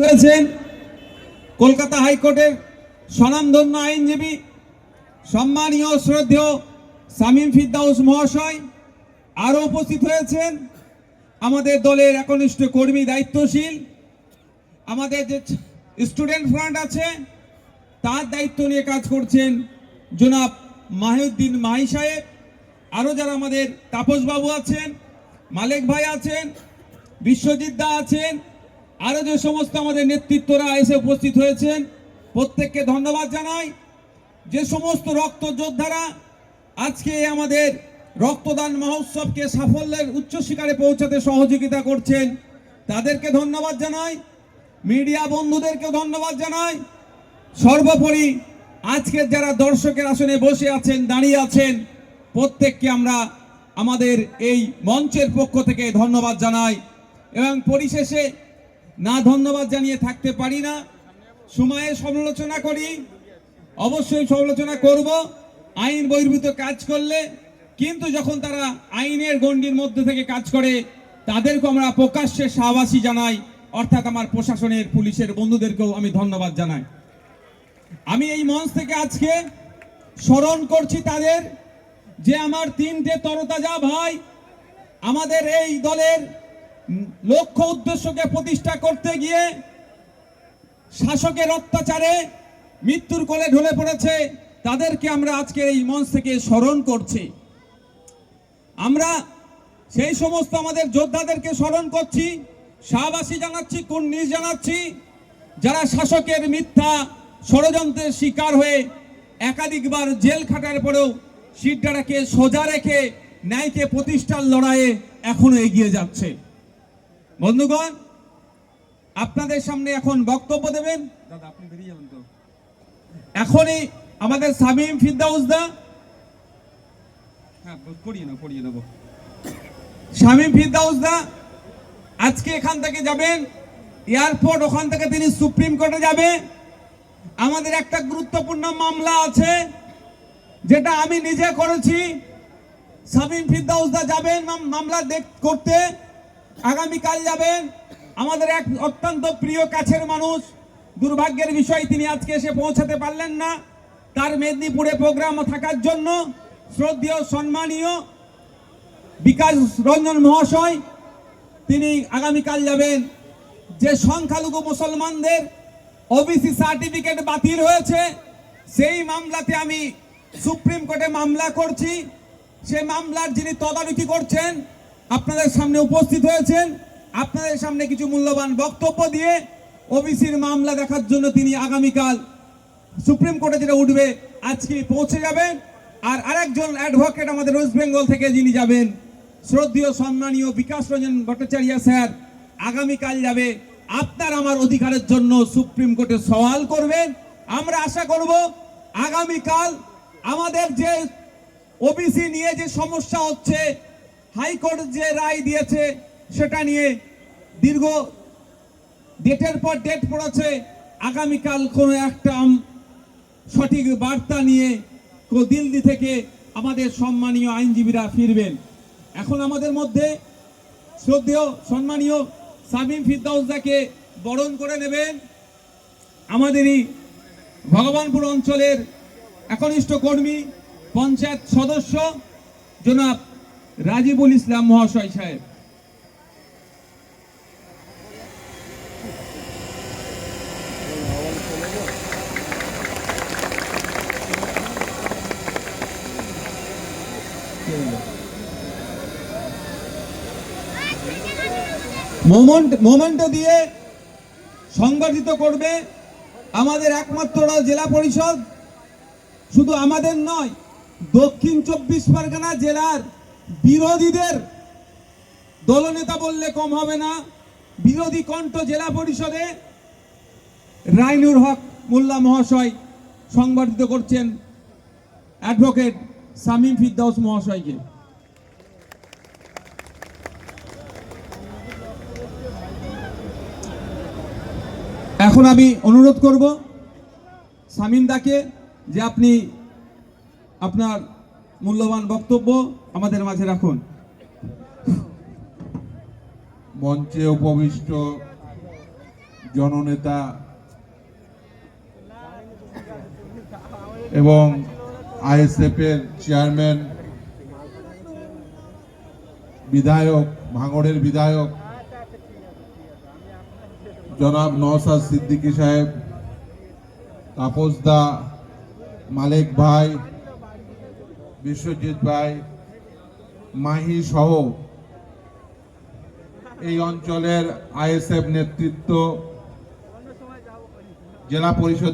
হয়েছেন কলকাতা হাইকোর্টের স্বনামধন্য আইনজীবী সম্মানীয় শ্রদ্ধেয় শামীম ফিরদৌস মহাশয়। আরও উপস্থিত হয়েছেন আমাদের দলের একনিষ্ঠ কর্মী, দায়িত্বশীল, আমাদের যে স্টুডেন্ট ফ্রন্ট আছে তার দায়িত্ব নিয়ে কাজ করছেন জনাব মাহিউদ্দিন মাহি সাহেব। আরও যারা আমাদের তাপসবাবু আছেন, মালেক ভাই আছেন, বিশ্বজিৎ দা আছেন, আরও যে সমস্ত আমাদের নেতৃত্বরা এসে উপস্থিত হয়েছেন প্রত্যেককে ধন্যবাদ জানাই। যে সমস্ত রক্ত যোদ্ধারা আজকে আমাদের রক্তদান মহোৎসবকে সাফল্যের উচ্চ শিখরে পৌঁছাতে সহযোগিতা করছেন তাদেরকে ধন্যবাদ জানাই। মিডিয়া বন্ধুদেরকে ধন্যবাদ জানাই। সর্বোপরি আজকের যারা দর্শকের আসনে বসে আছেন, দাঁড়িয়ে আছেন, প্রত্যেককে আমরা আমাদের এই মঞ্চের পক্ষ থেকে ধন্যবাদ জানাই। এবং পরিশেষে না ধন্যবাদ জানিয়ে থাকতে পারি না। সময়ের সমালোচনা করি, অবশ্যই সমালোচনা করব আইন বহির্ভূত কাজ করলে, কিন্তু যখন তারা আইনের গণ্ডির মধ্যে থেকে কাজ করে তাদেরকে আমরা প্রকাশ্যে শাবাশি জানাই, অর্থাৎ আমার প্রশাসনের পুলিশের বন্ধুদেরকেও আমি ধন্যবাদ জানাই। আমি এই মঞ্চ থেকে আজকে স্মরণ করছি তাদের, যে আমার তিনটে তরতাজা ভাই আমাদের এই দলের লক্ষ্য উদ্দেশ্যকে প্রতিষ্ঠা করতে গিয়ে শাসকের অত্যাচারে মৃত্যুর কোলে ঢলে পড়েছে। তাদেরকে আমরা আজকের এই মঞ্চ থেকে স্মরণ করছি। আমরা সেই সমস্ত আমাদের যোদ্ধাদেরকে স্মরণ করছি, শাবাশি জানাচ্ছি, কুর্নিশ জানাচ্ছি, যারা শাসকের মিথ্যা ষড়যন্ত্রের শিকার হয়ে একাধিকবার জেল খাটার পরেও সিটটাকে সোজা রেখে ন্যায়কে প্রতিষ্ঠার লড়াইয়ে এখনো এগিয়ে যাচ্ছে। বন্ধুগণ, আপনাদের সামনে এখন বক্তব্য দেবেন, দাদা আপনি বেরিয়ে যাবেন তো, এখনই আমাদের শামীম ফিরদৌস দা, হ্যাঁ পড়িয়ে নেব, শামীম ফিরদৌস দা আজকে এখান থেকে যাবেন এয়ারপোর্ট, ওখান থেকে তিনি সুপ্রিম কোর্টে যাবে। আমাদের একটা গুরুত্বপূর্ণ মামলা আছে যেটা আমি নিজে করেছি। শামীম ফিরদৌস দা যাবেন মামলা করতে, আগামীকাল যাবেন। আমাদের এক অত্যন্ত প্রিয় কাছের মানুষ, দুর্ভাগ্যের বিষয় তিনি আজকে এসে পৌঁছাতে পারলেন না, তার মেদিনীপুরে প্রোগ্রাম থাকার জন্য শ্রদ্ধেয় সম্মানীয় বিকাশ রঞ্জন মহাশয় তিনি আগামীকাল যাবেন। যে সংখ্যালঘু মুসলমানদের ওবিসি সার্টিফিকেট বাতিল হয়েছে, সেই মামলাতে আমি সুপ্রিম কোর্টে মামলা করছি। সেই মামলার যিনি তদারকি করছেন আপনাদের সামনে উপস্থিত হয়েছেন, আপনাদের সামনে কিছু মূল্যবান বক্তব্য দিয়ে ওবিসির মামলা দেখার জন্য তিনি আগামীকাল সুপ্রিম কোর্টে যেটা উঠবে আজকে পৌঁছে যাবেন। আর আরেকজন অ্যাডভোকেট আমাদের ওয়েস্ট বেঙ্গল থেকে যিনি যাবেন, শ্রদ্ধেয় সম্মানীয় বিকাশ রঞ্জন ভট্টাচার্য স্যার, আগামীকাল যাবে। আপনার আমার অধিকারের জন্য সুপ্রিম কোর্টে সওয়াল করবেন। আমরা আশা করব আগামীকাল আমাদের যে ওবিসি নিয়ে যে সমস্যা হচ্ছে, হাইকোর্ট যে রায় দিয়েছে সেটা নিয়ে দীর্ঘ ডেটের পর ডেট পড়েছে, আগামীকাল কোনো একটা সঠিক বার্তা নিয়ে দিল্লি থেকে আমাদের সম্মানীয় আইনজীবীরা ফিরবেন। এখন আমাদের মধ্যে শ্রদ্ধেয় সম্মানীয় শামীম ফিরদৌস দাকে বরণ করে নেবেন আমাদেরই ভগবানপুর অঞ্চলের একনিষ্ঠ কর্মী, পঞ্চায়েত সদস্য জনাব রাজিবুল ইসলাম মহাশয় সাহেব। মোমেন্টো দিয়ে সংগঠিত করবে আমাদের একমাত্র জেলা পরিষদ। শুধু আমাদের নয়, দক্ষিণ 24 পরগনা জেলার বিরোধীদের দলনেতা বললে কম হবে না, বিরোধী কণ্ঠ জেলা পরিষদে রাইনুর হক মোল্লা মহাশয় সংগঠিত করছেন অ্যাডভোকেট শামীম ফিরদৌস মহাশয়কে। এখন আমি অনুরোধ করব শামীম দাকে যে আপনি আপনার মূল্যবান বক্তব্য আমাদের মাঝে রাখুন। মঞ্চে উপবিষ্ট জননেতা এবং আইএসএফ এর চেয়ারম্যান, বিধায়ক, ভাঙড়ের বিধায়ক জনাব নওশাদ সিদ্দিকী সাহেব, তাপস দা, মালিক ভাই, বিশ্বজিৎ ভাই, মাহি সহ এই অঞ্চলের আইএসএফ নেতৃত্ব, জেলা পরিষদের